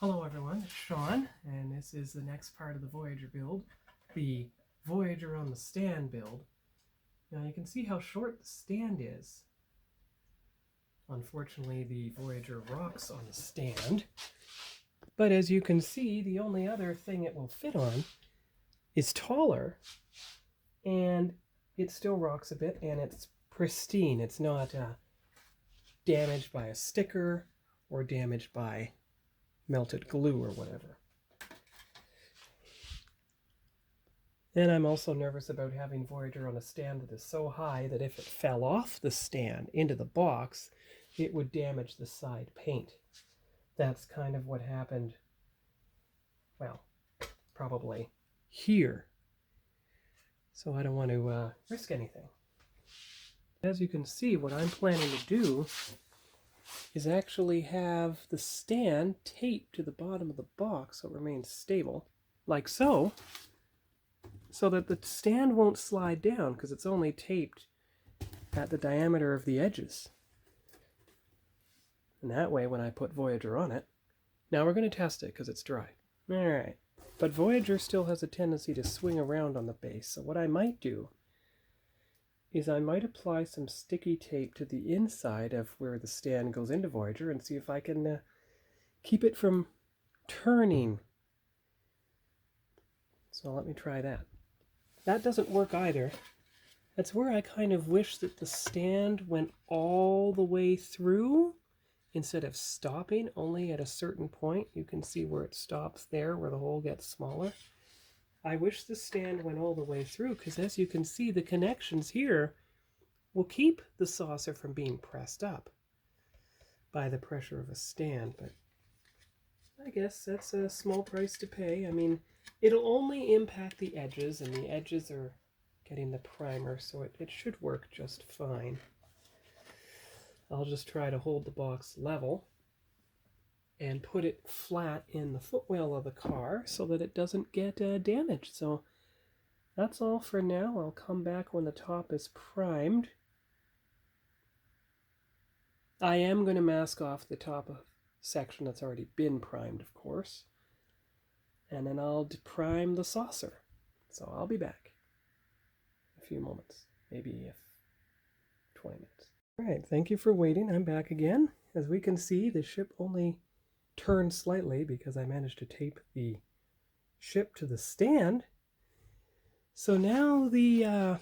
Hello everyone, it's Sean, and this is the next part of the Voyager build, the Voyager on the stand build. Now you can see how short the stand is. Unfortunately, the Voyager rocks on the stand, but as you can see, the only other thing it will fit on is taller, and it still rocks a bit, and it's pristine. It's not damaged by a sticker or damaged by melted glue or whatever. And I'm also nervous about having Voyager on a stand that is so high that if it fell off the stand into the box, it would damage the side paint. That's kind of what happened, well, probably here. So I don't want to risk anything. As you can see, what I'm planning to do is actually have the stand taped to the bottom of the box so it remains stable, like so, so that the stand won't slide down because it's only taped at the diameter of the edges. And that way, when I put Voyager on it, now we're going to test it because it's dry. Alright, but Voyager still has a tendency to swing around on the base, so what I might do is I might apply some sticky tape to the inside of where the stand goes into Voyager and see if I can keep it from turning. So let me try that. That doesn't work either. That's where I kind of wish that the stand went all the way through instead of stopping only at a certain point. You can see where it stops there, where the hole gets smaller. I wish the stand went all the way through because, as you can see, the connections here will keep the saucer from being pressed up by the pressure of a stand. But I guess that's a small price to pay. I mean, it'll only impact the edges, and the edges are getting the primer, so it should work just fine. I'll just try to hold the box level and put it flat in the footwell of the car so that it doesn't get damaged. So that's all for now. I'll come back when the top is primed. I am going to mask off the top section that's already been primed, of course. And then I'll prime the saucer. So I'll be back in a few moments, maybe 20 minutes. All right, thank you for waiting. I'm back again. As we can see, the ship only turned slightly because I managed to tape the ship to the stand. So now the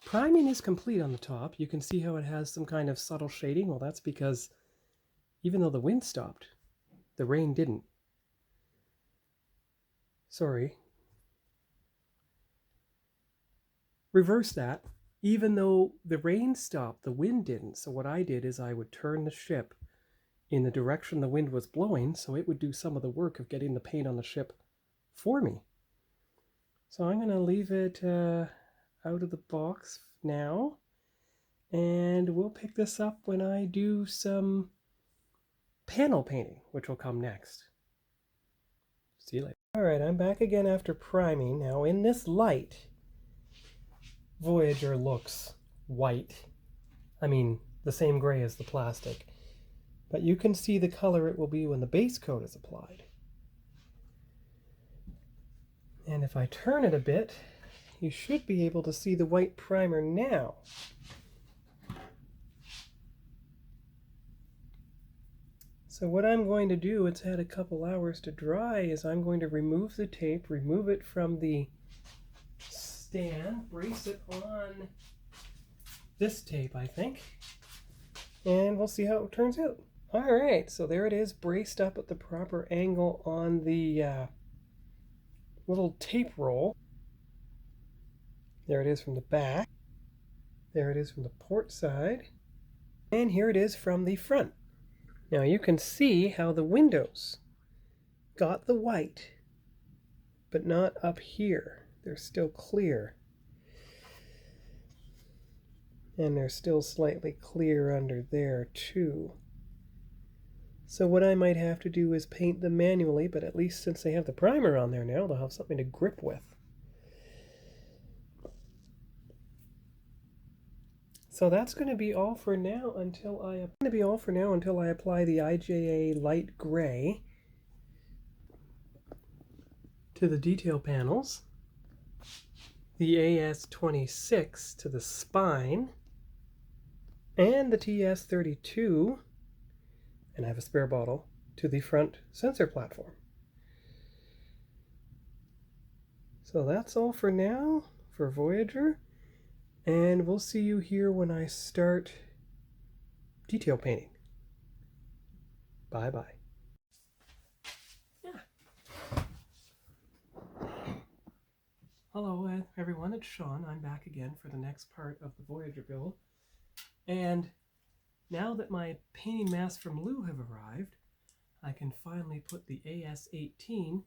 priming is complete on the top. You can see how it has some kind of subtle shading. Well, that's because even though the wind stopped, the rain didn't. Sorry. Reverse that. Even though the rain stopped, the wind didn't. So what I did is I would turn the ship in the direction the wind was blowing, so it would do some of the work of getting the paint on the ship for me. So I'm going to leave it out of the box now, and we'll pick this up when I do some panel painting, which will come next. See you later. Alright, I'm back again after priming. Now in this light, Voyager looks white. I mean, the same gray as the plastic. But you can see the color it will be when the base coat is applied. And if I turn it a bit, you should be able to see the white primer now. So what I'm going to do, it's had a couple hours to dry, is I'm going to remove the tape, remove it from the stand, brace it on this tape, I think, and we'll see how it turns out. Alright, so there it is, braced up at the proper angle on the little tape roll. There it is from the back. There it is from the port side. And here it is from the front. Now you can see how the windows got the white, but not up here. They're still clear. And they're still slightly clear under there too. So what I might have to do is paint them manually, but at least since they have the primer on there now, they'll have something to grip with. So that's going to be all for now until I apply the IJA light gray to the detail panels, the AS26 to the spine, and the TS32, and I have a spare bottle, to the front sensor platform. So that's all for now for Voyager, and we'll see you here when I start detail painting. Bye-bye. Hello everyone, it's Sean. I'm back again for the next part of the Voyager build. And now that my painting masks from Lou have arrived, I can finally put the AS18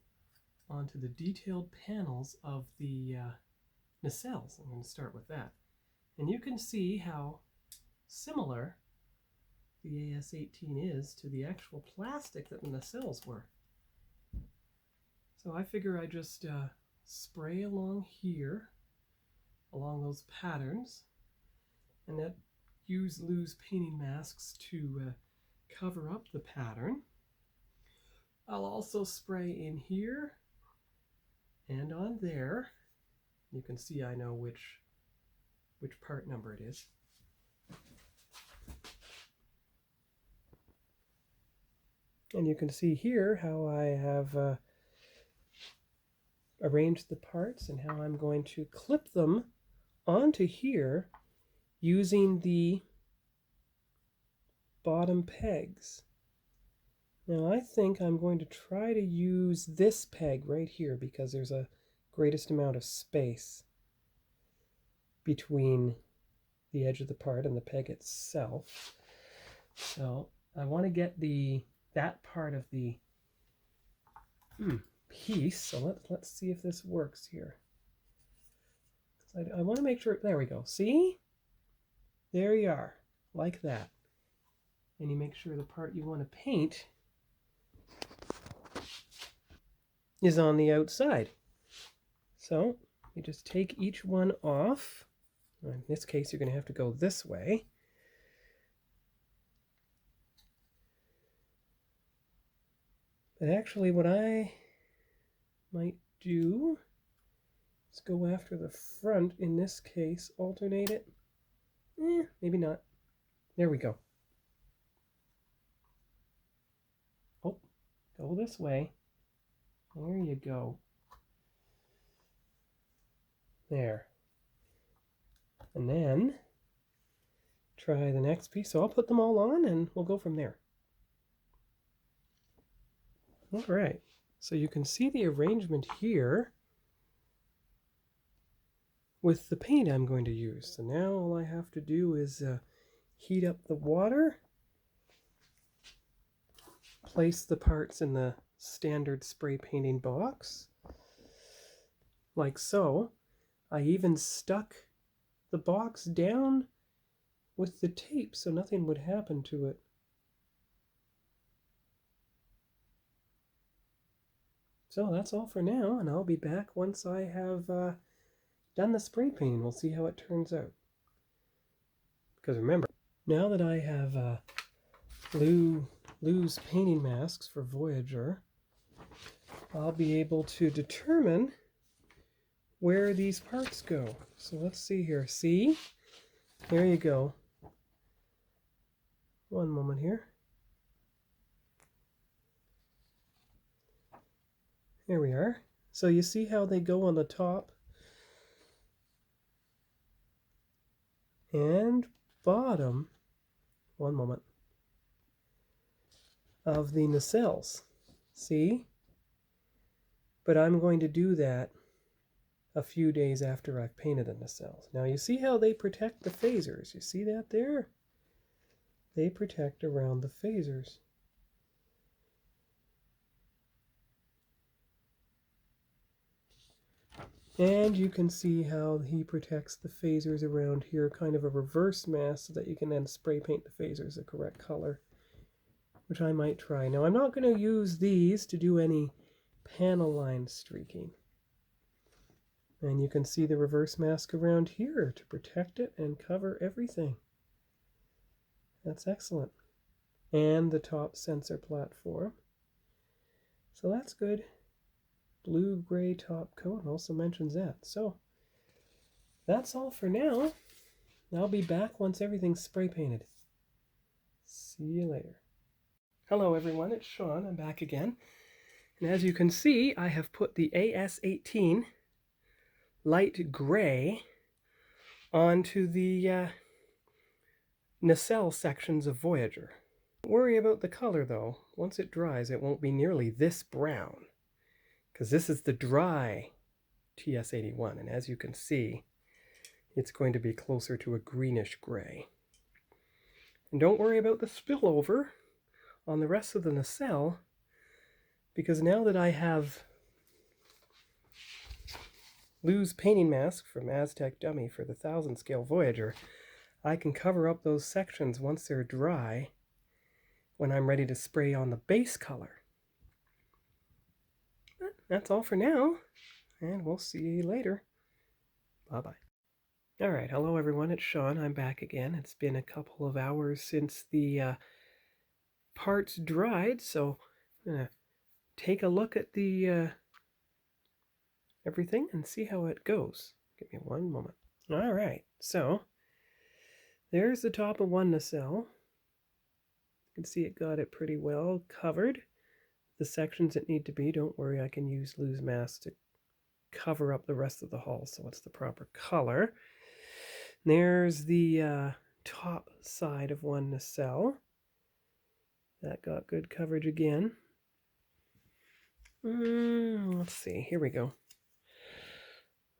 onto the detailed panels of the nacelles. I'm going to start with that. And you can see how similar the AS18 is to the actual plastic that the nacelles were. So I figure I just spray along here, along those patterns, and then use Lou's painting masks to cover up the pattern. I'll also spray in here and on there. You can see I know which part number it is. And you can see here how I have arranged the parts and how I'm going to clip them onto here using the bottom pegs. Now I think I'm going to try to use this peg right here because there's a greatest amount of space between the edge of the part and the peg itself. So I want to get that part of the piece. So let's see if this works here. I want to make sure, there we go. See? There you are, like that. And you make sure the part you want to paint is on the outside. So you just take each one off. In this case, you're going to have to go this way. But actually what I might do is go after the front. In this case, alternate it. Maybe not. There we go. Oh, go this way. There you go. There. And then try the next piece. So I'll put them all on and we'll go from there. All right. So you can see the arrangement here with the paint I'm going to use. So now all I have to do is heat up the water, place the parts in the standard spray painting box, like so. I even stuck the box down with the tape so nothing would happen to it. So that's all for now, and I'll be back once I have done the spray painting. We'll see how it turns out. Because remember, now that I have Lou's painting masks for Voyager, I'll be able to determine where these parts go. So let's see here. See? There you go. One moment here. Here we are. So you see how they go on the top and bottom, one moment, of the nacelles. See? But I'm going to do that a few days after I've painted the nacelles. Now you see how they protect the phasers. You see that there? They protect around the phasers. And you can see how he protects the phasers around here, kind of a reverse mask, so that you can then spray paint the phasers the correct color, which I might try. Now I'm not going to use these to do any panel line streaking. And you can see the reverse mask around here to protect it and cover everything. That's excellent. And the top sensor platform. So that's good. blue-gray top coat also mentions that. So that's all for now. I'll be back once everything's spray painted. See you later. Hello everyone, it's Sean. I'm back again. And as you can see, I have put the AS18 light gray onto the nacelle sections of Voyager. Don't worry about the color though. Once it dries, it won't be nearly this brown, because this is the dry TS81, and as you can see, it's going to be closer to a greenish gray. And don't worry about the spillover on the rest of the nacelle, because now that I have Lou's painting mask from Aztec Dummy for the 1000 Scale Voyager, I can cover up those sections once they're dry when I'm ready to spray on the base color. That's all for now, and we'll see you later. Bye-bye. Alright, hello everyone, it's Sean. I'm back again. It's been a couple of hours since the parts dried, so I'm going to take a look at the everything and see how it goes. Give me one moment. Alright, so there's the top of one nacelle. You can see it got it pretty well covered. The sections that need to be, don't worry, I can use Lou's mask to cover up the rest of the hull so it's the proper color. There's the top side of one nacelle. That got good coverage again. Let's see, here we go.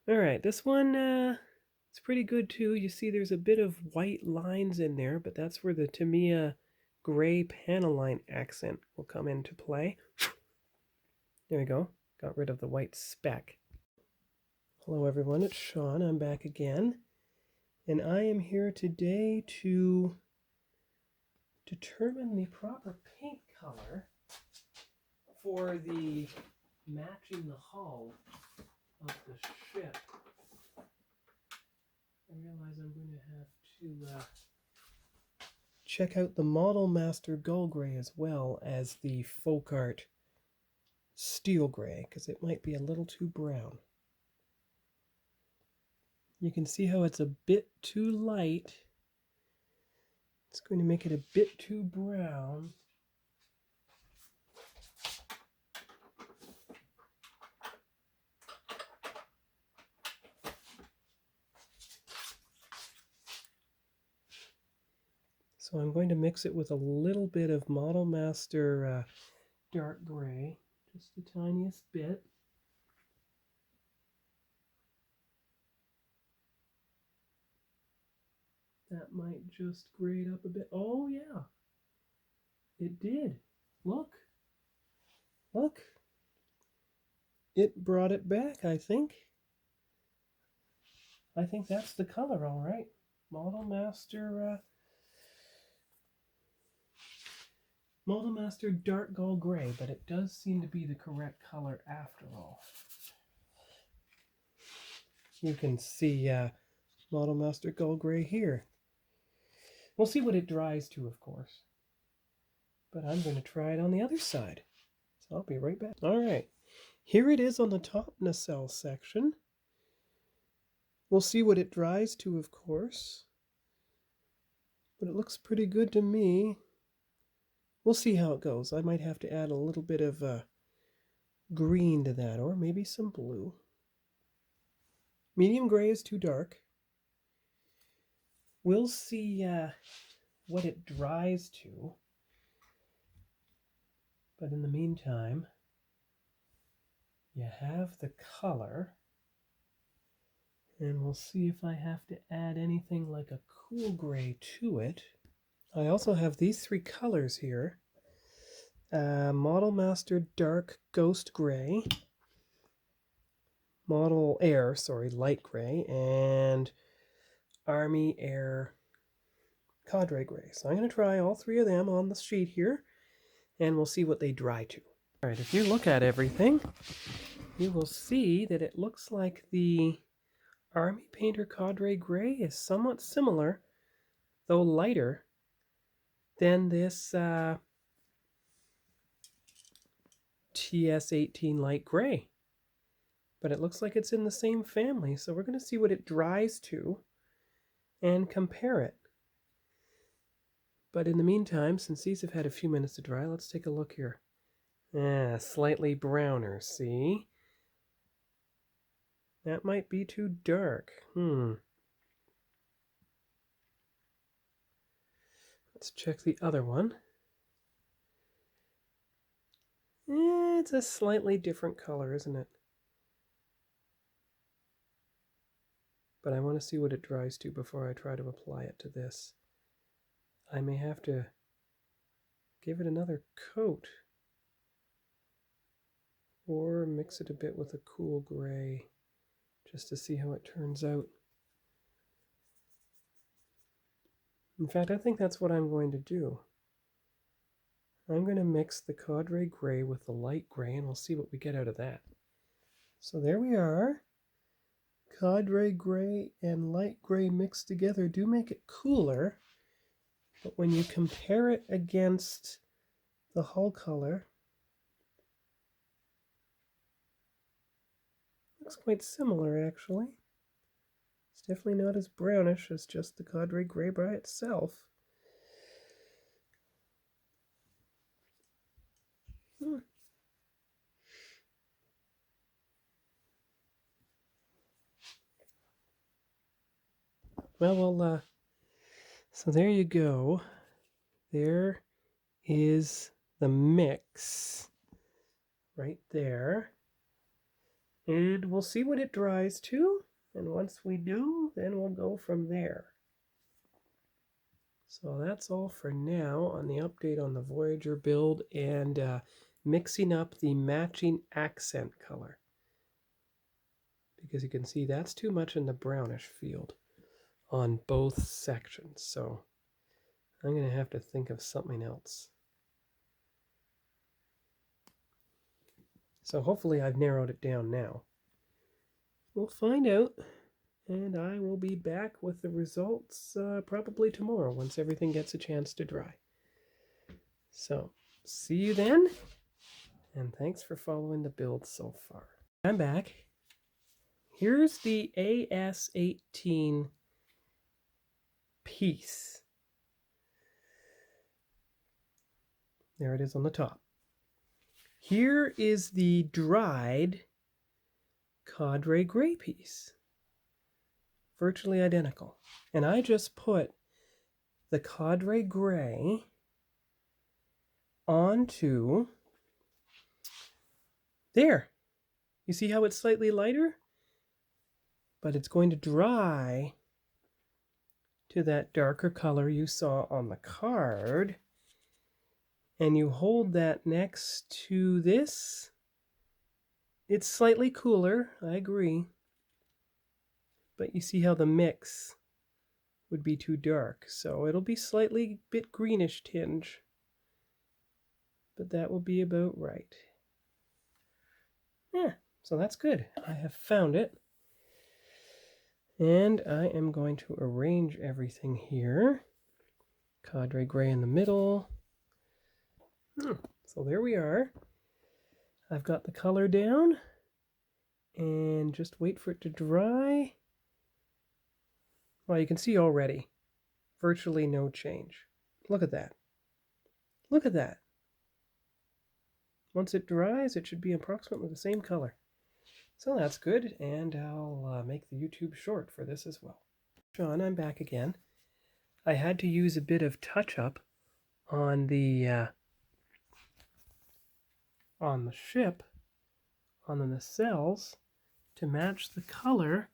Alright, this one, it's pretty good too. You see there's a bit of white lines in there, but that's where the Tamiya gray panel line accent will come into play. There we go. Got rid of the white speck. Hello everyone, it's Sean. I'm back again. And I am here today to determine the proper paint color for the matching the hull of the ship. I realize I'm going to have to check out the Model Master Gull Gray as well as the Folk Art Steel Gray, because it might be a little too brown. You can see how it's a bit too light. It's going to make it a bit too brown. So I'm going to mix it with a little bit of Model Master Dark Gray, just the tiniest bit. That might just grade up a bit. Oh yeah, it did. Look. Look. It brought it back, I think. I think that's the color, all right. Model Master Dark Gull Gray, but it does seem to be the correct color after all. You can see Model Master Gull Gray here. We'll see what it dries to, of course. But I'm going to try it on the other side. So I'll be right back. All right. Here it is on the top nacelle section. We'll see what it dries to, of course. But it looks pretty good to me. We'll see how it goes. I might have to add a little bit of green to that, or maybe some blue. Medium gray is too dark. We'll see what it dries to. But in the meantime, you have the color. And we'll see if I have to add anything like a cool gray to it. I also have these three colors here. Model Master Dark Ghost Gray. Model Air, Light Gray. And Army Air Cadre Gray. So I'm going to try all three of them on the sheet here, and we'll see what they dry to. All right, if you look at everything, you will see that it looks like the Army Painter Cadre Gray is somewhat similar, though lighter, than this TS18 Light Gray. but it looks like it's in the same family. So we're going to see what it dries to and compare it. But in the meantime, since these have had a few minutes to dry, let's take a look here. Slightly browner, see? That might be too dark. Let's check the other one. It's a slightly different color, isn't it? But I want to see what it dries to before I try to apply it to this. I may have to give it another coat or mix it a bit with a cool gray just to see how it turns out. In fact, I think that's what I'm going to do. I'm going to mix the Cadre Gray with the light gray, and we'll see what we get out of that. So there we are. Cadre Gray and light gray mixed together do make it cooler, but when you compare it against the hull color, it looks quite similar actually. It's definitely not as brownish as just the Cadre Gray by itself. Well, so there you go. There is the mix right there. And we'll see what it dries to. And once we do, then we'll go from there. So that's all for now on the update on the Voyager build and mixing up the matching accent color. Because you can see that's too much in the brownish field on both sections. So I'm going to have to think of something else. So hopefully I've narrowed it down now. We'll find out, and I will be back with the results probably tomorrow once everything gets a chance to dry. So see you then, and thanks for following the build so far. I'm back. Here's the AS18 piece. There it is on the top. Here is the dried Cadre Gray piece. Virtually identical. And I just put the Cadre Gray onto there. You see how it's slightly lighter? But it's going to dry to that darker color you saw on the card. And you hold that next to this. It's slightly cooler, I agree. But you see how the mix would be too dark. So it'll be slightly bit greenish tinge. But that will be about right. Yeah, so that's good. I have found it. And I am going to arrange everything here. Cadre Gray in the middle. So there we are. I've got the color down. And just wait for it to dry. Well, you can see already. Virtually no change. Look at that. Look at that. Once it dries, it should be approximately the same color. So that's good, and I'll make the YouTube short for this as well. Sean, I'm back again. I had to use a bit of touch-up on the ship, on the nacelles, to match the color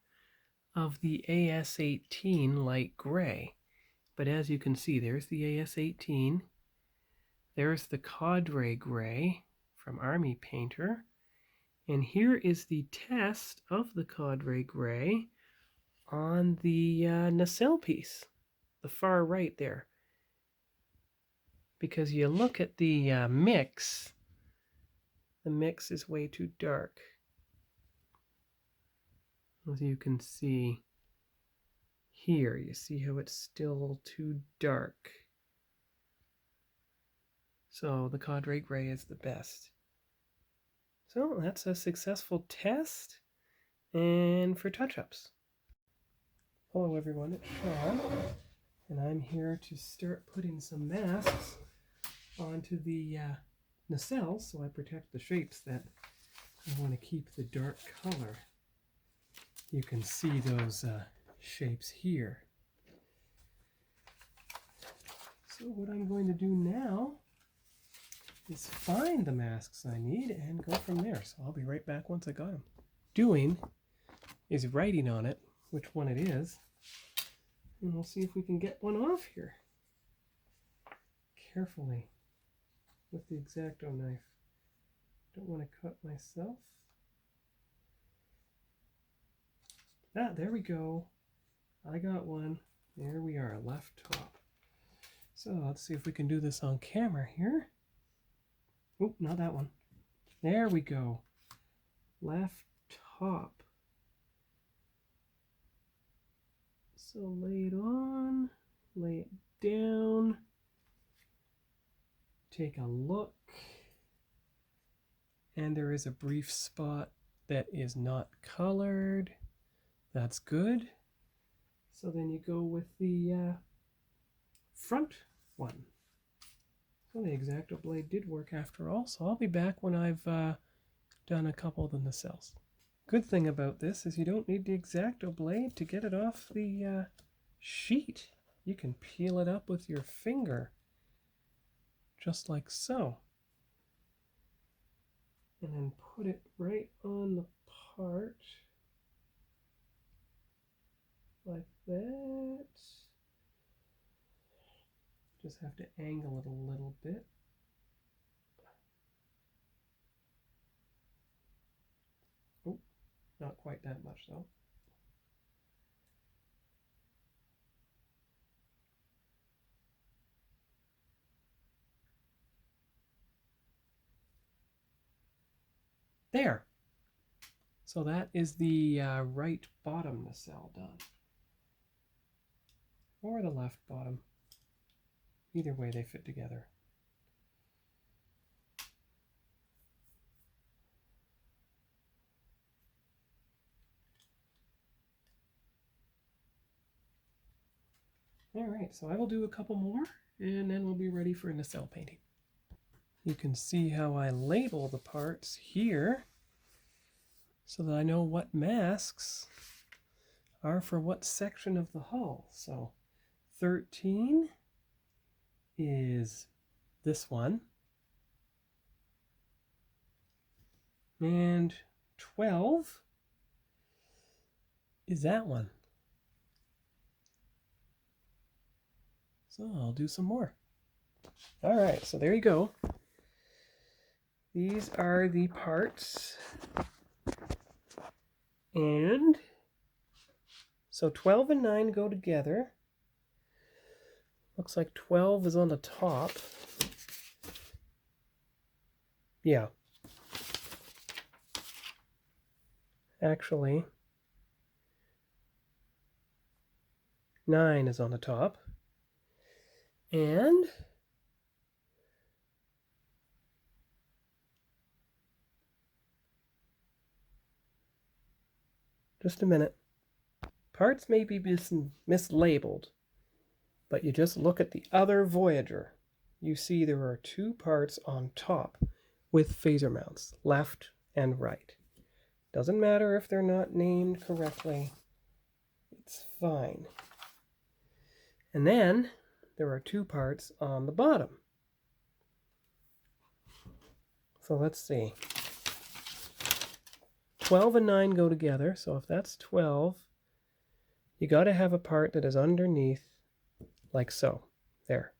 of the AS18 light gray. But as you can see, there's the AS18. There's the Cadre Gray from Army Painter. And here is the test of the Cadre Gray on the nacelle piece, the far right there. Because you look at the mix is way too dark. As you can see here, you see how it's still too dark. So the Cadre Gray is the best. So that's a successful test. and for touch-ups. Hello everyone, it's Sean, and I'm here to start putting some masks onto the nacelles so I protect the shapes that I want to keep the dark color. You can see those shapes here. So what I'm going to do now is find the masks I need and go from there. So I'll be right back once I got them. Doing is writing on it which one it is, and we'll see if we can get one off here carefully with the X-Acto knife. Don't want to cut myself. Ah, there we go. I got one. There we are, left top. So let's see if we can do this on camera here. Oop, not that one. There we go. Left top. So lay it on, lay it down, take a look, and there is a brief spot that is not colored. That's good. So then you go with the front one. So the X-Acto blade did work after all, so I'll be back when I've done a couple of the nacelles. Good thing about this is you don't need the X-Acto blade to get it off the sheet. You can peel it up with your finger, just like so. And then put it right on the part, like that. Just have to angle it a little bit. Oh, not quite that much though. There. So that is the right bottom nacelle done. Or the left bottom. Either way they fit together. Alright, so I will do a couple more and then we'll be ready for nacelle painting. You can see how I label the parts here so that I know what masks are for what section of the hull. So 13 is this one, and 12 is that one. So I'll do some more. All right, so there you go. These are the parts, and so 12 and 9 go together. Looks like 12 is on the top. Yeah. Actually, 9 is on the top. And just a minute. Parts may be mislabeled, but you just look at the other Voyager. You see there are 2 parts on top with phaser mounts, left and right. Doesn't matter if they're not named correctly. It's fine. And then there are 2 parts on the bottom. So let's see. 12 and 9 go together, so if that's 12, you got to have a part that is underneath, like so. There.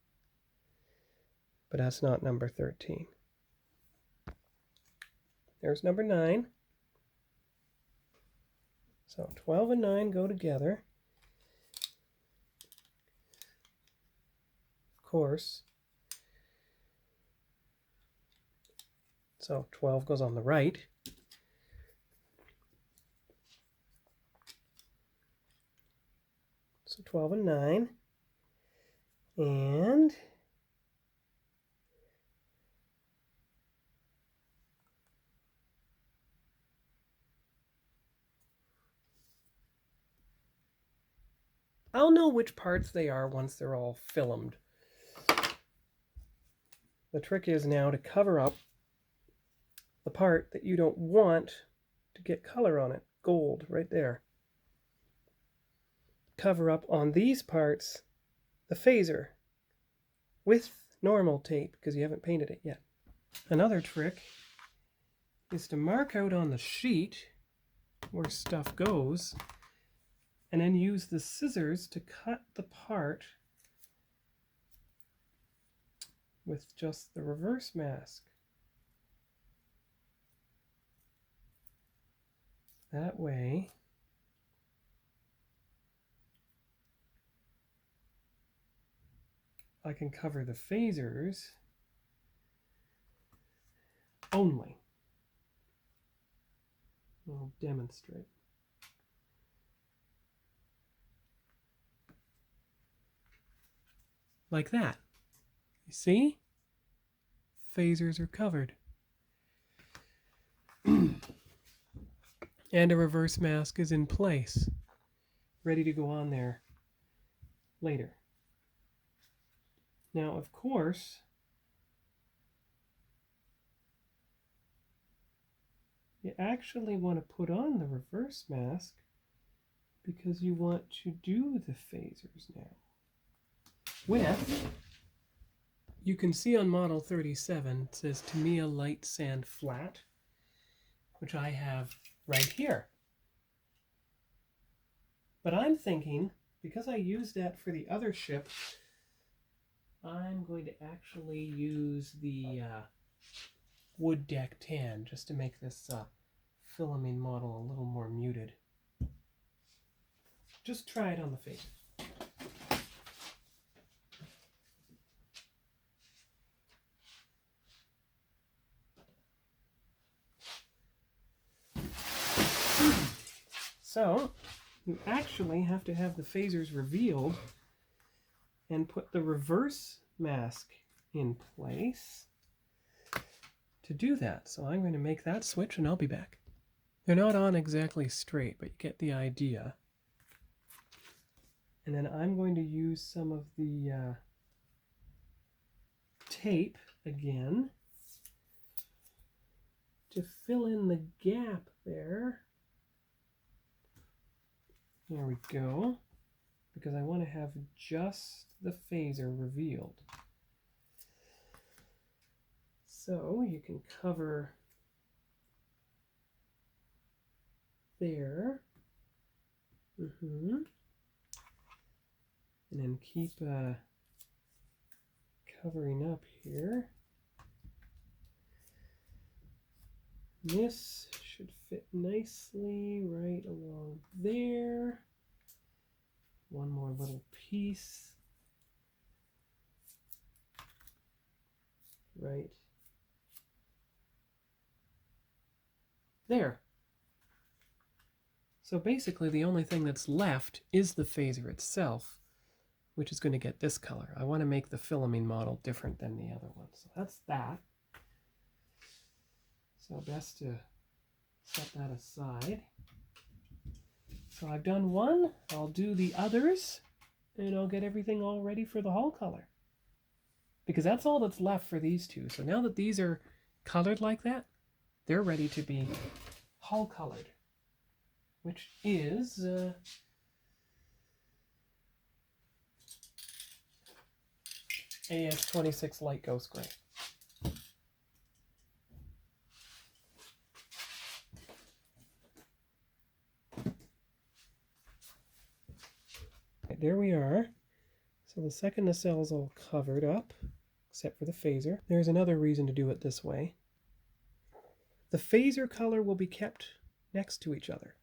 But that's not number 13. There's number 9. So 12 and 9 go together. Of course. So 12 goes on the right. So 12 and 9. And I'll know which parts they are once they're all filmed. The trick is now to cover up the part that you don't want to get color on it. Gold right there. Cover up on these parts the phaser with normal tape because you haven't painted it yet. Another trick is to mark out on the sheet where stuff goes and then use the scissors to cut the part with just the reverse mask. That way I can cover the phasers only. I'll demonstrate. Like that. You see? Phasers are covered. And a reverse mask is in place, ready to go on there later. Now, of course, you actually want to put on the reverse mask because you want to do the phasers now. You can see on model 37, it says Tamiya Light Sand Flat, which I have right here. But I'm thinking, because I used that for the other ship, I'm going to actually use the wood deck tan just to make this filming model a little more muted. Just try it on the face. So, you actually have to have the phasers revealed and put the reverse mask in place to do that. So I'm going to make that switch and I'll be back. They're not on exactly straight, but you get the idea. And then I'm going to use some of the tape again to fill in the gap there. There we go. Because I want to have just the phaser revealed. So you can cover there. And then keep covering up here. This should fit nicely right along there. One more little piece. Right there. So basically the only thing that's left is the phaser itself, which is going to get this color. I want to make the filming model different than the other one. So that's that. So best to set that aside. So I've done one, I'll do the others, and I'll get everything all ready for the hull color. Because that's all that's left for these two. So now that these are colored like that, they're ready to be hull colored, which is AS26 Light Ghost Gray. There we are. So the second nacelle is all covered up, except for the phaser. There's another reason to do it this way. The phaser color will be kept next to each other.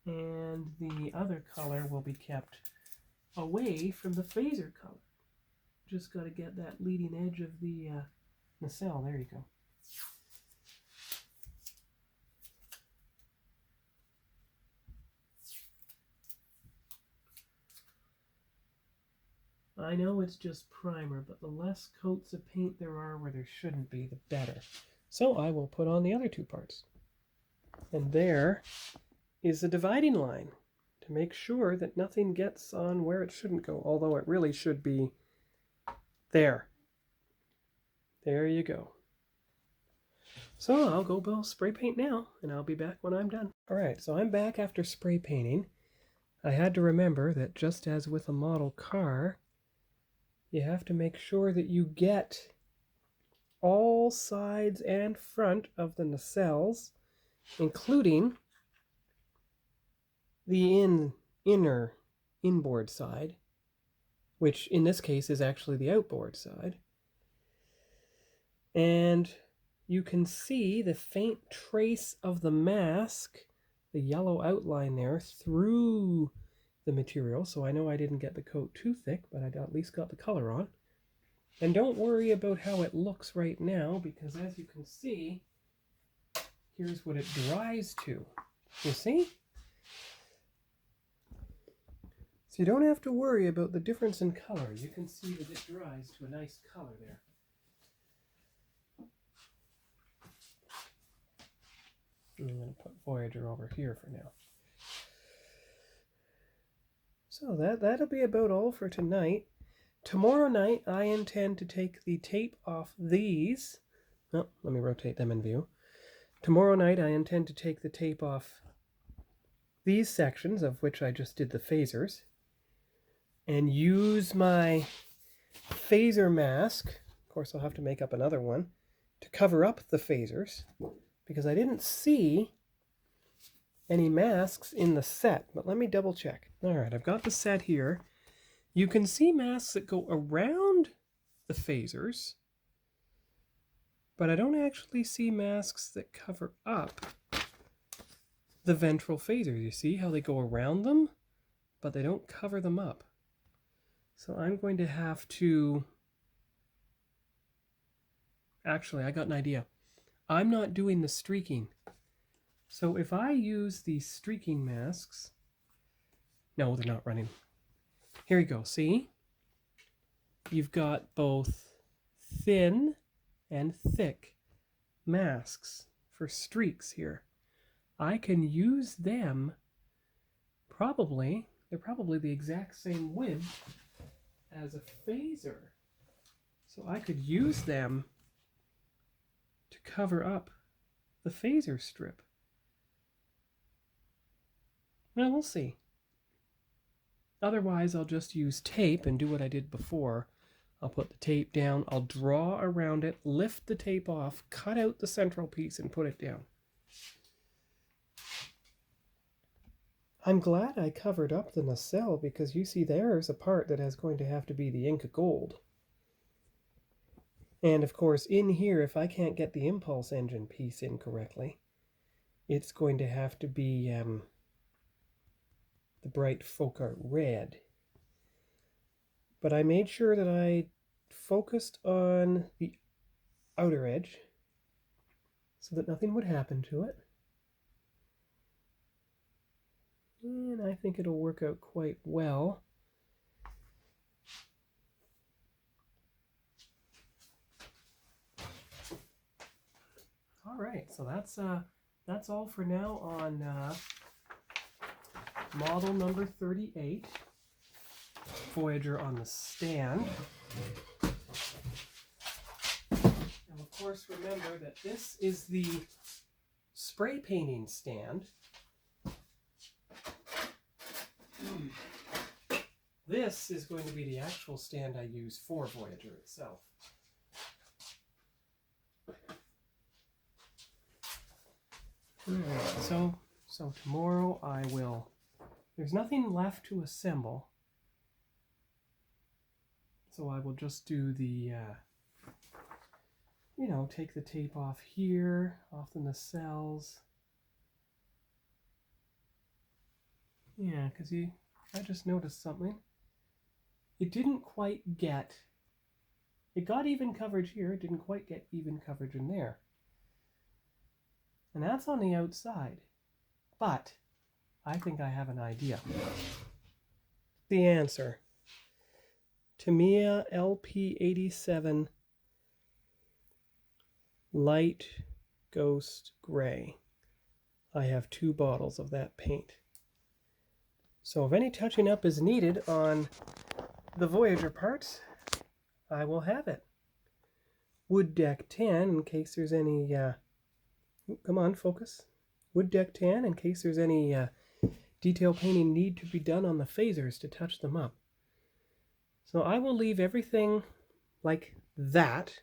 And the other color will be kept away from the phaser color. Just got to get that leading edge of the nacelle. There you go. I know it's just primer, but the less coats of paint there are where there shouldn't be, the better. So I will put on the other two parts. And there is the dividing line to make sure that nothing gets on where it shouldn't go, although it really should be there. There you go. So I'll go spray paint now, and I'll be back when I'm done. All right, so I'm back after spray painting. I had to remember that just as with a model car, you have to make sure that you get all sides and front of the nacelles, including the inner inboard side, which in this case is actually the outboard side. And you can see the faint trace of the mask, the yellow outline there, through the material. So I know I didn't get the coat too thick, but I at least got the color on. And don't worry about how it looks right now, because as you can see, here's what it dries to. You see? So you don't have to worry about the difference in color. You can see that it dries to a nice color there. I'm going to put Voyager over here for now. So that'll be about all for tonight. Tomorrow night I intend to take the tape off these. Oh, let me rotate them in view. Tomorrow night I intend to take the tape off these sections, of which I just did the phasers, and use my phaser mask, of course I'll have to make up another one, to cover up the phasers, because I didn't see any masks in the set, but let me double check. Alright, I've got the set here. You can see masks that go around the phasers, but I don't actually see masks that cover up the ventral phasers. You see how they go around them, but they don't cover them up. So I'm going to have to... Actually, I got an idea. I'm not doing the streaking. So if I use these streaking masks... No, they're not running. Here we go. See? You've got both thin and thick masks for streaks here. I can use them probably, they're probably the exact same width as a phaser. So I could use them to cover up the phaser strip. Well, we'll see. Otherwise, I'll just use tape and do what I did before. I'll put the tape down, I'll draw around it, lift the tape off, cut out the central piece and put it down. I'm glad I covered up the nacelle, because you see there's a part that is going to have to be the Inca Gold. And of course in here, if I can't get the impulse engine piece in correctly, it's going to have to be the bright folk art red. But I made sure that I focused on the outer edge so that nothing would happen to it. And I think it'll work out quite well. All right, so that's all for now on model number 38, Voyager on the stand. And of course, remember that this is the spray painting stand. This is going to be the actual stand I use for Voyager itself. Alright, so tomorrow I will... There's nothing left to assemble, so I will just do the, take the tape off here, off the nacelles. Yeah, because I just noticed something. It didn't quite get... It got even coverage here, it didn't quite get even coverage in there. And that's on the outside. But I think I have an idea. The answer. Tamiya LP87 Light Ghost Gray. I have 2 bottles of that paint. So if any touching up is needed on the Voyager parts, I will have it. Wood deck tan in case there's any, come on, focus. Wood deck tan in case there's any detail painting need to be done on the phasers to touch them up. So I will leave everything like that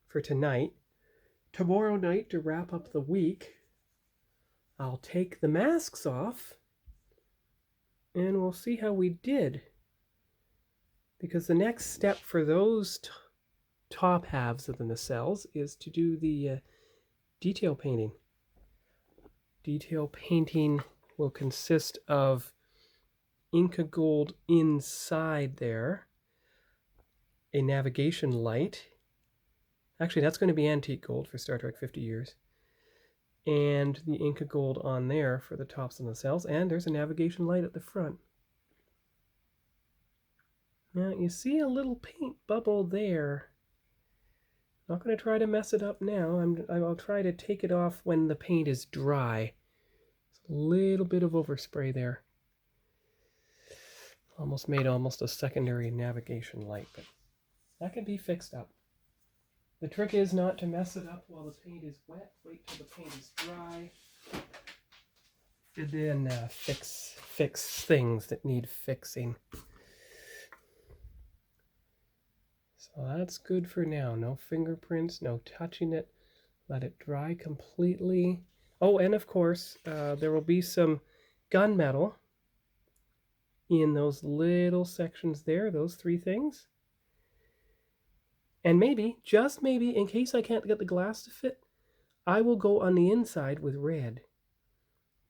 for tonight. Tomorrow night, to wrap up the week, I'll take the masks off and we'll see how we did. Because the next step for those top halves of the nacelles is to do the detail painting. Detail painting will consist of Inca gold inside there, a navigation light. Actually, that's going to be antique gold for Star Trek 50 years. And the Inca gold on there for the tops of the nacelles. And there's a navigation light at the front. Now, you see a little paint bubble there. Not going to try to mess it up now. I'll try to take it off when the paint is dry. It's a little bit of overspray there. Almost made a secondary navigation light, but that can be fixed up. The trick is not to mess it up while the paint is wet. Wait till the paint is dry. And then fix things that need fixing. So that's good for now. No fingerprints, no touching it. Let it dry completely. Oh, and of course, there will be some gunmetal in those little sections there, those 3 things. And maybe, just maybe, in case I can't get the glass to fit, I will go on the inside with red.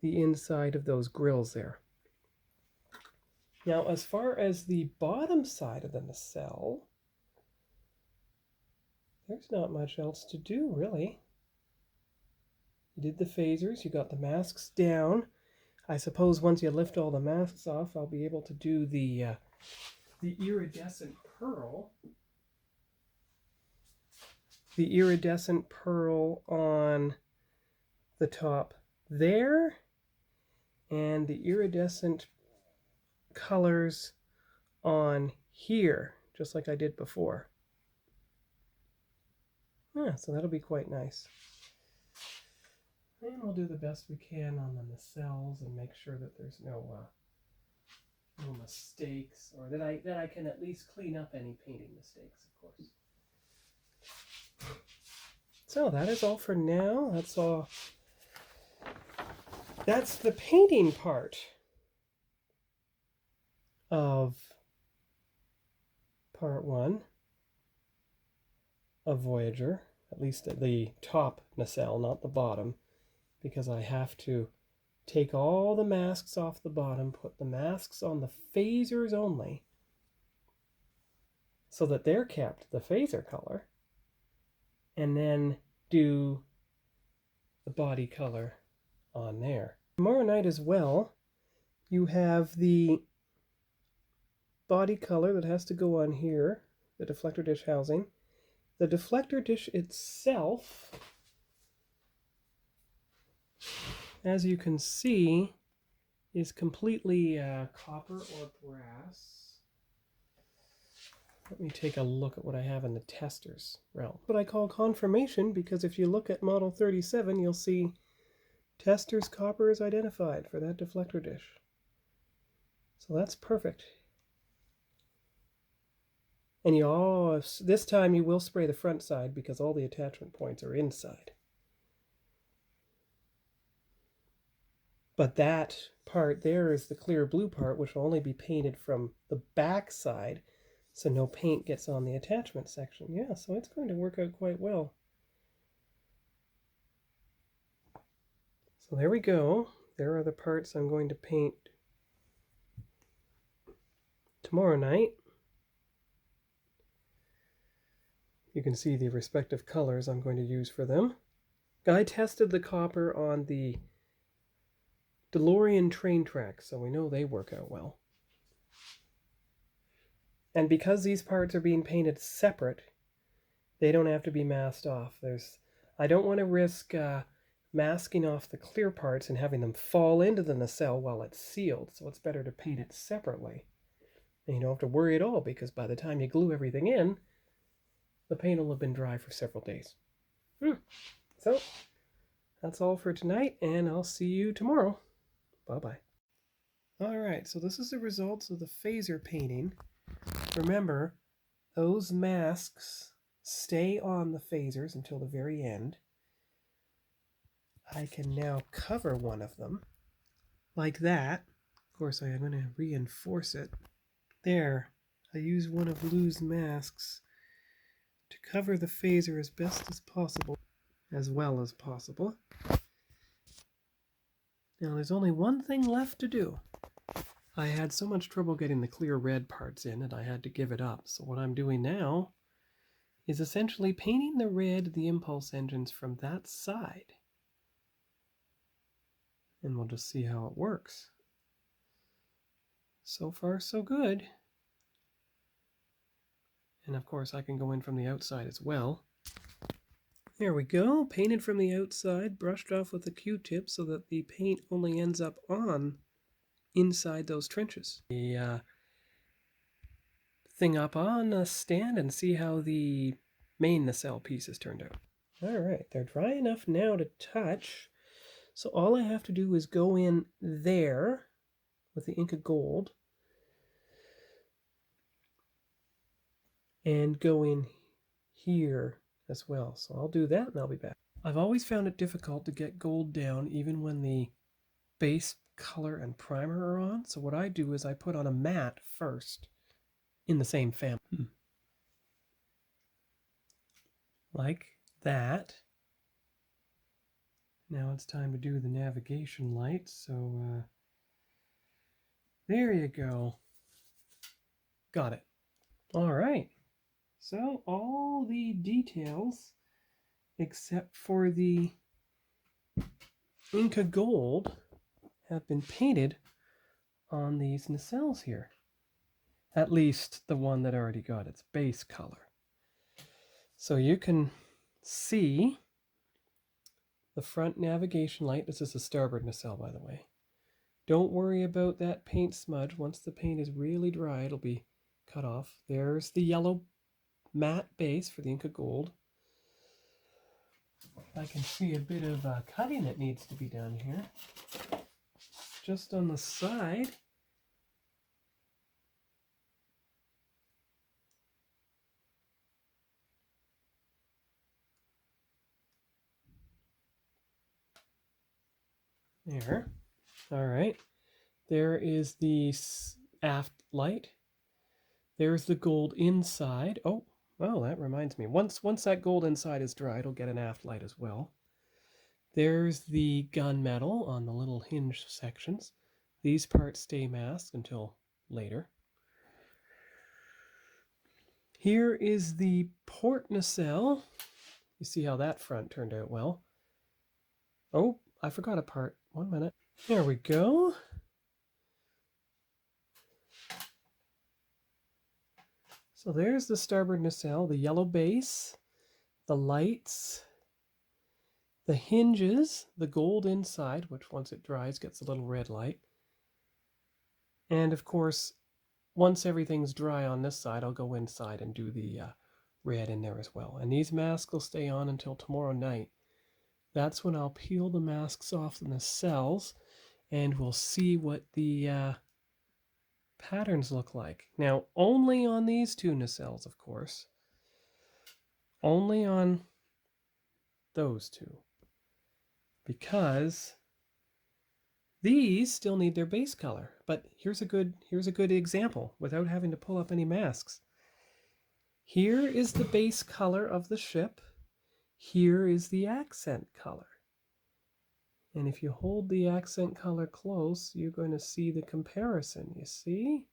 The inside of those grills there. Now, as far as the bottom side of the nacelle, there's not much else to do, really. You did the phasers, you got the masks down. I suppose once you lift all the masks off, I'll be able to do the iridescent pearl. The iridescent pearl on the top there, and the iridescent colors on here, just like I did before. Yeah, so that'll be quite nice. And we'll do the best we can on the nacelles and make sure that there's no mistakes, or that I can at least clean up any painting mistakes, of course. So that is all for now. That's all. That's the painting part of part 1 of Voyager, at least at the top nacelle, not the bottom, because I have to take all the masks off the bottom, put the masks on the phasers only, so that they're kept the phaser color, and then do the body color on there. Tomorrow night as well, you have the body color that has to go on here, the deflector dish housing. The deflector dish itself, as you can see, is completely copper or brass. Let me take a look at what I have in the testers realm. What I call confirmation, because if you look at model 37, you'll see testers copper is identified for that deflector dish. So that's perfect. And this time you will spray the front side because all the attachment points are inside. But that part there is the clear blue part, which will only be painted from the back side, so no paint gets on the attachment section. Yeah, so it's going to work out quite well. So there we go. There are the parts I'm going to paint tomorrow night. You can see the respective colors I'm going to use for them. I tested the copper on the DeLorean train tracks, so we know they work out well. And because these parts are being painted separate, they don't have to be masked off. I don't want to risk masking off the clear parts and having them fall into the nacelle while it's sealed, so it's better to paint it separately. And you don't have to worry at all, because by the time you glue everything in, the paint will have been dry for several days. So that's all for tonight, and I'll see you tomorrow. Bye-bye. Alright, so this is the results of the phaser painting. Remember, those masks stay on the phasers until the very end. I can now cover one of them like that. Of course, I am going to reinforce it. There, I use one of Lou's masks to cover the phaser as best as possible, as well as possible. Now there's only one thing left to do. I had so much trouble getting the clear red parts in and I had to give it up. So what I'm doing now is essentially painting the red, the impulse engines from that side. And we'll just see how it works. So far, so good. And of course, I can go in from the outside as well. There we go, painted from the outside, brushed off with a Q-tip so that the paint only ends up on inside those trenches. The thing up on a stand and see how the main nacelle pieces turned out. Alright, they're dry enough now to touch. So all I have to do is go in there with the Inca Gold and go in here as well. So I'll do that and I'll be back. I've always found it difficult to get gold down even when the base color and primer are on. So what I do is I put on a matte first in the same family. Like that. Now it's time to do the navigation light. So there you go. Got it. All right. So all the details, except for the Inca Gold, have been painted on these nacelles here. At least the one that already got its base color. So you can see the front navigation light. This is the starboard nacelle, by the way. Don't worry about that paint smudge. Once the paint is really dry, it'll be cut off. There's the yellow matte base for the Inca Gold. I can see a bit of cutting that needs to be done here. Just on the side. There. All right. There is the aft light. There's the gold inside. Oh, well, that reminds me. Once that gold inside is dry, it'll get an aft light as well. There's the gunmetal on the little hinge sections. These parts stay masked until later. Here is the port nacelle. You see how that front turned out well. Oh, I forgot a part. 1 minute. There we go. So there's the starboard nacelle, the yellow base, the lights, the hinges, the gold inside, which once it dries gets a little red light. And of course, once everything's dry on this side, I'll go inside and do the red in there as well. And these masks will stay on until tomorrow night. That's when I'll peel the masks off the nacelles and we'll see what the patterns look like. Now, only on these two nacelles, of course. Only on those two. Because these still need their base color. But here's a good example without having to pull up any masks. Here is the base color of the ship. Here is the accent color. And if you hold the accent color close, you're going to see the comparison, you see?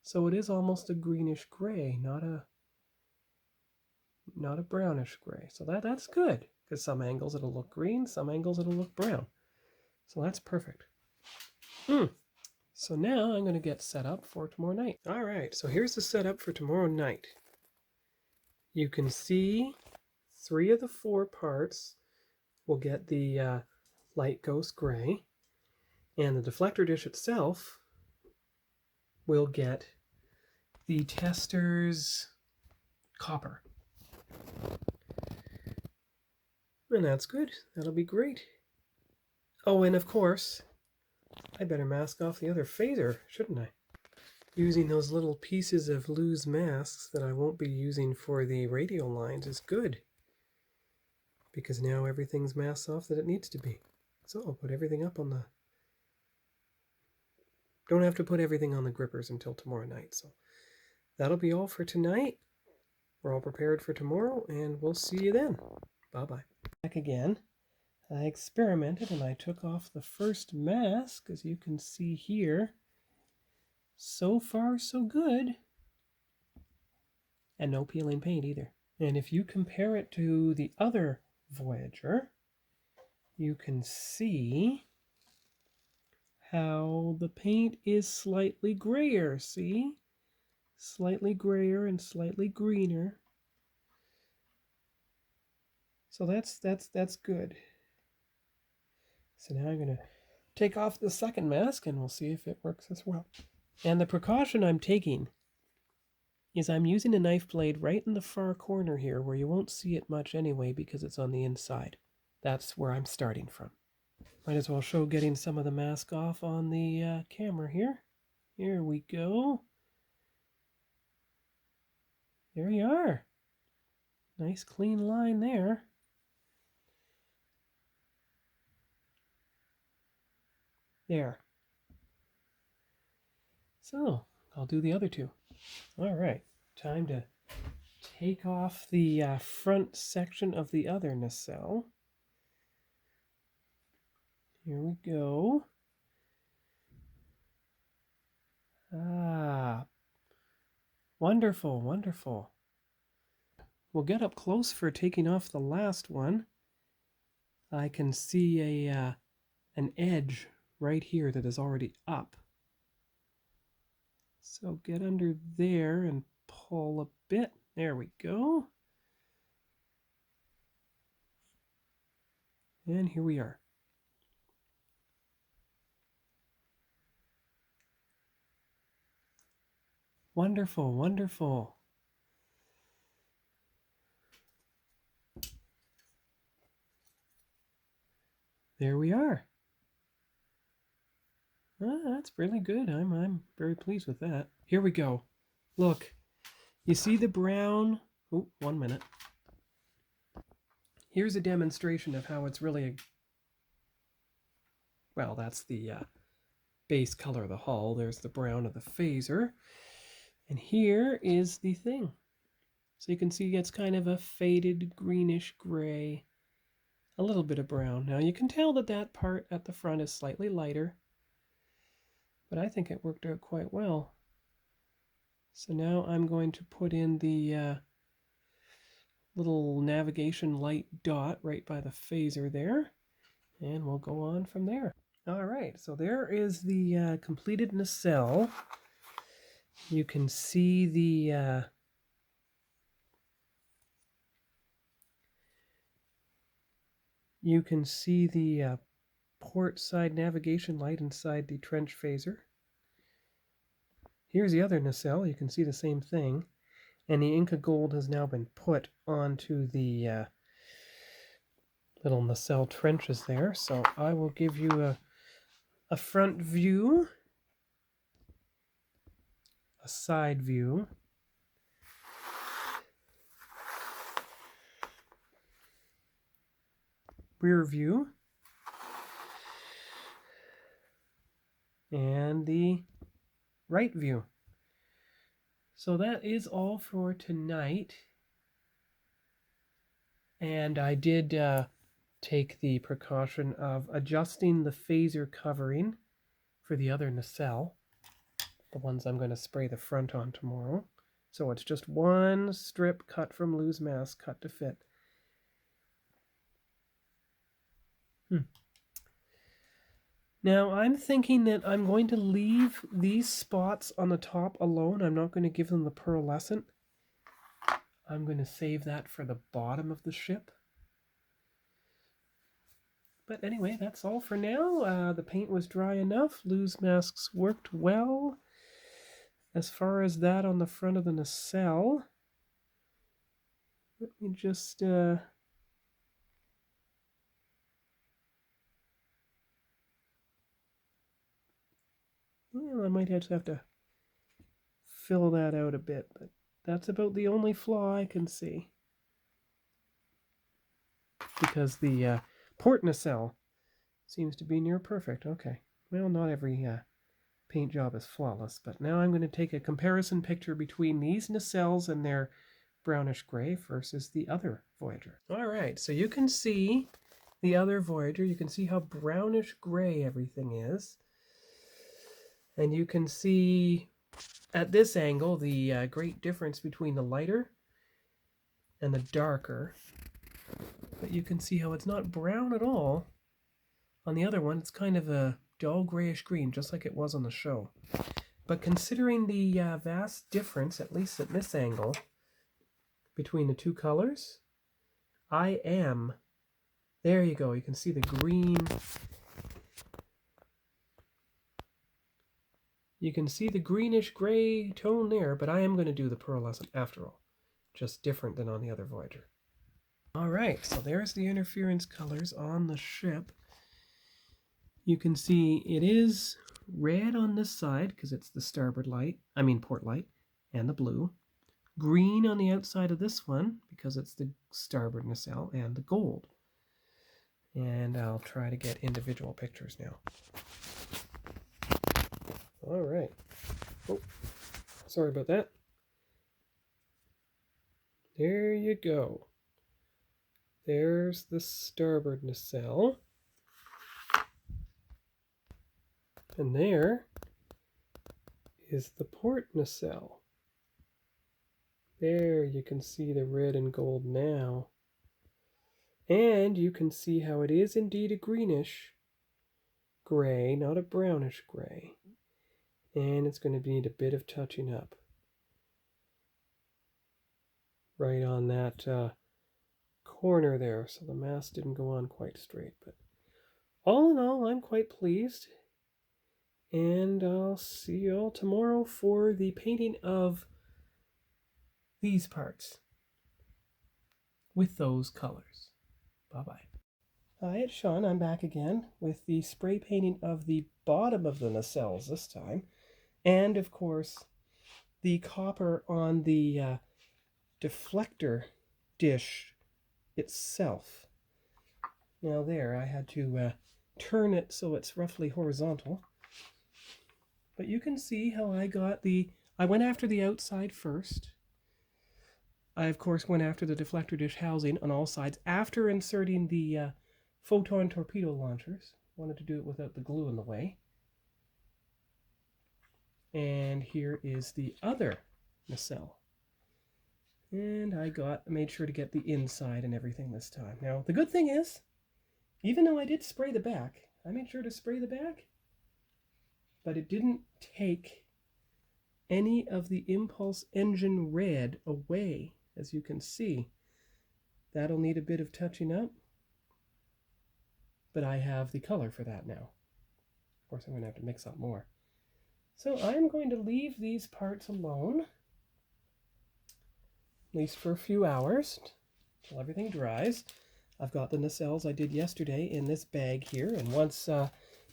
So it is almost a greenish gray, not a brownish gray. So that's good, because some angles it'll look green, some angles it'll look brown. So that's perfect. So now I'm going to get set up for tomorrow night. All right, so here's the setup for tomorrow night. You can see 3 of the 4 parts will get the light ghost gray, and the deflector dish itself will get the tester's copper. And that's good. That'll be great. Oh, and of course, I better mask off the other phaser, shouldn't I? Using those little pieces of loose masks that I won't be using for the radial lines is good, because now everything's masked off that it needs to be. So I'll put everything up on the... Don't have to put everything on the grippers until tomorrow night. So that'll be all for tonight. We're all prepared for tomorrow, and we'll see you then. Bye-bye. Back again. I experimented and I took off the first mask, as you can see here. So far, so good. And no peeling paint either. And if you compare it to the other Voyager, you can see how the paint is slightly grayer, see? Slightly grayer and slightly greener. So that's good. So now I'm going to take off the second mask and we'll see if it works as well. And the precaution I'm taking is I'm using a knife blade right in the far corner here where you won't see it much anyway because it's on the inside. That's where I'm starting from. Might as well show getting some of the mask off on the camera here. Here we go. There you are. Nice clean line there. There. So, I'll do the other 2. All right, time to take off the front section of the other nacelle. Here we go. Ah, wonderful, wonderful. We'll get up close for taking off the last one. I can see an edge right here that is already up. So get under there and pull a bit. There we go. And here we are. Wonderful, wonderful. There we are. Ah, that's really good. I'm very pleased with that. Here we go. Look, you see the brown? Oh, 1 minute. Here's a demonstration of how it's really well, that's the base color of the hull. There's the brown of the phaser. And here is the thing. So you can see it's kind of a faded greenish gray. A little bit of brown. Now you can tell that that part at the front is slightly lighter, but I think it worked out quite well. So now I'm going to put in the little navigation light dot right by the phaser there, and we'll go on from there. All right, so there is the completed nacelle. You can see the port side navigation light inside the trench phaser. Here's the other nacelle. You can see the same thing. And the Inca Gold has now been put onto the little nacelle trenches there. So I will give you a front view, a side view, rear view, and the right view. So that is all for tonight. And I did take the precaution of adjusting the phaser covering for the other nacelle, the ones I'm going to spray the front on tomorrow. So it's just one strip cut from loose mask, cut to fit. Now I'm thinking that I'm going to leave these spots on the top alone. I'm not going to give them the pearlescent. I'm going to save that for the bottom of the ship. But anyway, that's all for now. The paint was dry enough. Lou's masks worked well. As far as that on the front of the nacelle, let me just... well, I might just have to fill that out a bit, but that's about the only flaw I can see. Because the port nacelle seems to be near perfect. Okay, well, not every paint job is flawless, but now I'm going to take a comparison picture between these nacelles and their brownish gray versus the other Voyager. All right, so you can see the other Voyager. You can see how brownish gray everything is. And you can see at this angle the great difference between the lighter and the darker. But you can see how it's not brown at all. On the other one, it's kind of a dull grayish green, just like it was on the show. But considering the vast difference, at least at this angle, between the two colors, there you go, you can see the green. You can see the greenish gray tone there, but I am going to do the pearlescent after all. Just different than on the other Voyager. Alright, so there's the interference colors on the ship. You can see it is red on this side because it's the starboard light, port light, and the blue. Green on the outside of this one because it's the starboard nacelle, and the gold. And I'll try to get individual pictures now. All right. Oh, sorry about that. There you go. There's the starboard nacelle. And there is the port nacelle. There you can see the red and gold now. And you can see how it is indeed a greenish gray, not a brownish gray. And it's going to need a bit of touching up. Right on that corner there, so the mask didn't go on quite straight. But all in all, I'm quite pleased. And I'll see you all tomorrow for the painting of these parts with those colors. Bye-bye. Hi, it's Sean. I'm back again with the spray painting of the bottom of the nacelles this time. And, of course, the copper on the deflector dish itself. Now there, I had to turn it so it's roughly horizontal. But you can see how I went after the outside first. I, of course, went after the deflector dish housing on all sides after inserting the photon torpedo launchers. Wanted to do it without the glue in the way. And here is the other nacelle. And I made sure to get the inside and everything this time. Now, the good thing is, even though I did spray the back, I made sure to spray the back, but it didn't take any of the impulse engine red away, as you can see. That'll need a bit of touching up, but I have the color for that now. Of course, I'm going to have to mix up more. So I'm going to leave these parts alone, at least for a few hours, until everything dries. I've got the nacelles I did yesterday in this bag here, and once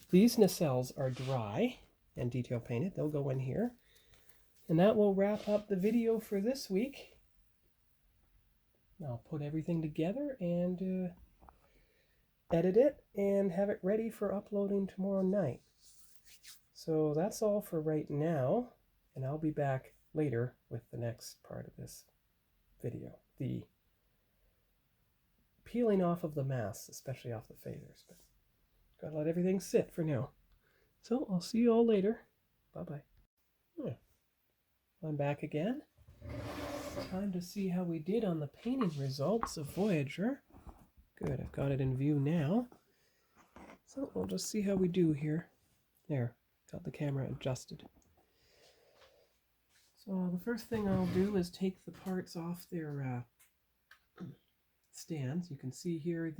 these nacelles are dry and detail painted, they'll go in here. And that will wrap up the video for this week. I'll put everything together and edit it and have it ready for uploading tomorrow night. So that's all for right now, and I'll be back later with the next part of this video. The peeling off of the masks, especially off the phasers. But gotta let everything sit for now. So I'll see you all later. Bye-bye. I'm back again. Time to see how we did on the painting results of Voyager. Good, I've got it in view now. So we'll just see how we do here. There, got the camera adjusted. So the first thing I'll do is take the parts off their stands. You can see here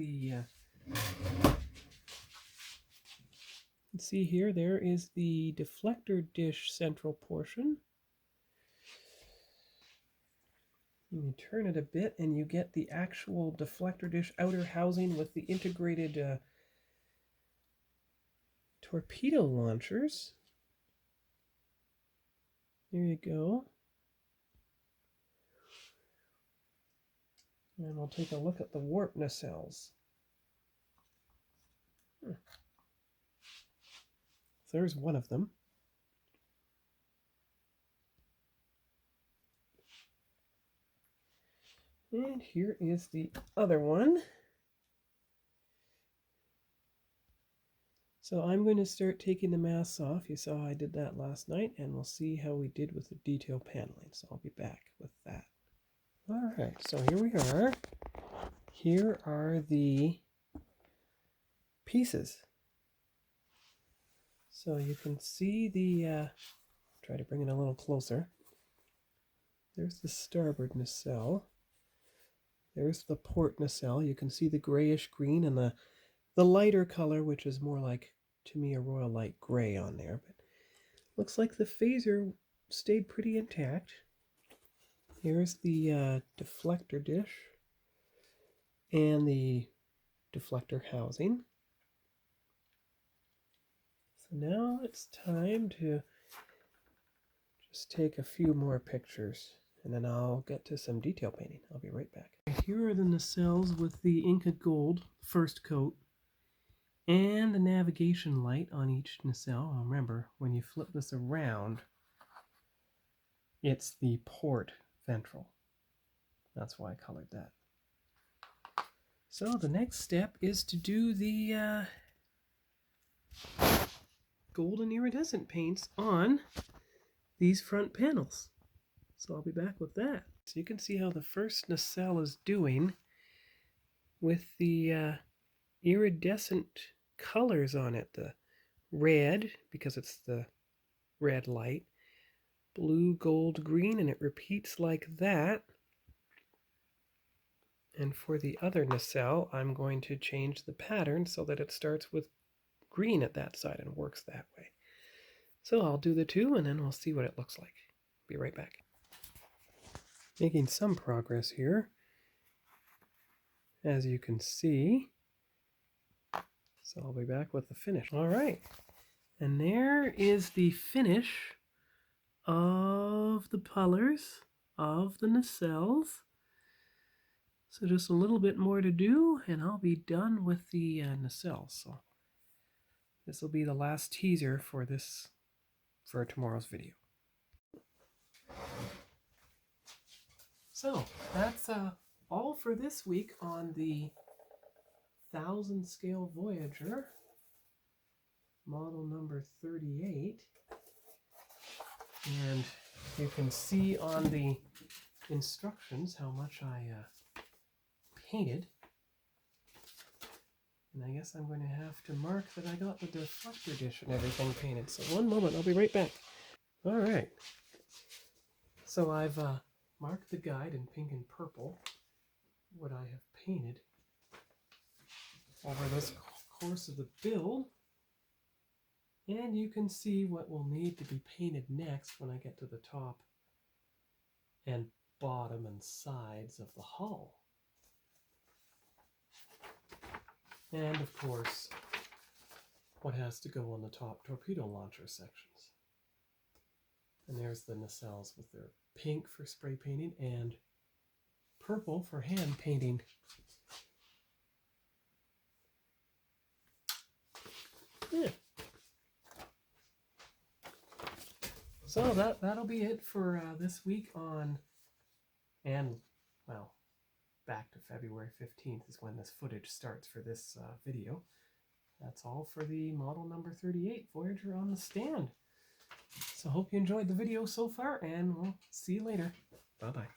there is the deflector dish central portion. You turn it a bit and you get the actual deflector dish outer housing with the integrated torpedo launchers. There you go. And we'll take a look at the warp nacelles. So there's one of them. And here is the other one. So I'm going to start taking the masks off. You saw I did that last night, and we'll see how we did with the detail paneling. So I'll be back with that. All right, so here we are. Here are the pieces. So you can see the, try to bring it a little closer. There's the starboard nacelle. There's the port nacelle. You can see the grayish green and the lighter color, which is more like, to me, a royal light gray on there. But looks like the phaser stayed pretty intact. Here's the deflector dish and the deflector housing. So now it's time to just take a few more pictures, and then I'll get to some detail painting. I'll be right back. Here are the nacelles with the Inca Gold first coat and the navigation light on each nacelle. Remember, when you flip this around, it's the port ventral. That's why I colored that. So the next step is to do the golden iridescent paints on these front panels. So I'll be back with that. So you can see how the first nacelle is doing with the iridescent colors on it. The red, because it's the red light, blue, gold, green, and it repeats like that. And for the other nacelle, I'm going to change the pattern so that it starts with green at that side and works that way. So I'll do the two and then we'll see what it looks like. Be right back. Making some progress here, as you can see. So I'll be back with the finish. All right, and there is the finish of the colors of the nacelles. So just a little bit more to do and I'll be done with the nacelles. So this will be the last teaser for tomorrow's video. So that's all for this week on the 1000 Scale Voyager, model number 38. And you can see on the instructions how much I painted. And I guess I'm going to have to mark that I got the deflector dish and everything painted. So one moment, I'll be right back. All right. So I've marked the guide in pink and purple, what I have painted over this course of the build. And you can see what will need to be painted next when I get to the top and bottom and sides of the hull. And of course, what has to go on the top torpedo launcher sections. And there's the nacelles with their pink for spray painting and purple for hand painting. Yeah. So that'll be it for this week on, and well, back to February 15th is when this footage starts for this video. That's all for the model number 38 Voyager on the stand. So hope you enjoyed the video so far, and we'll see you later. Bye-bye.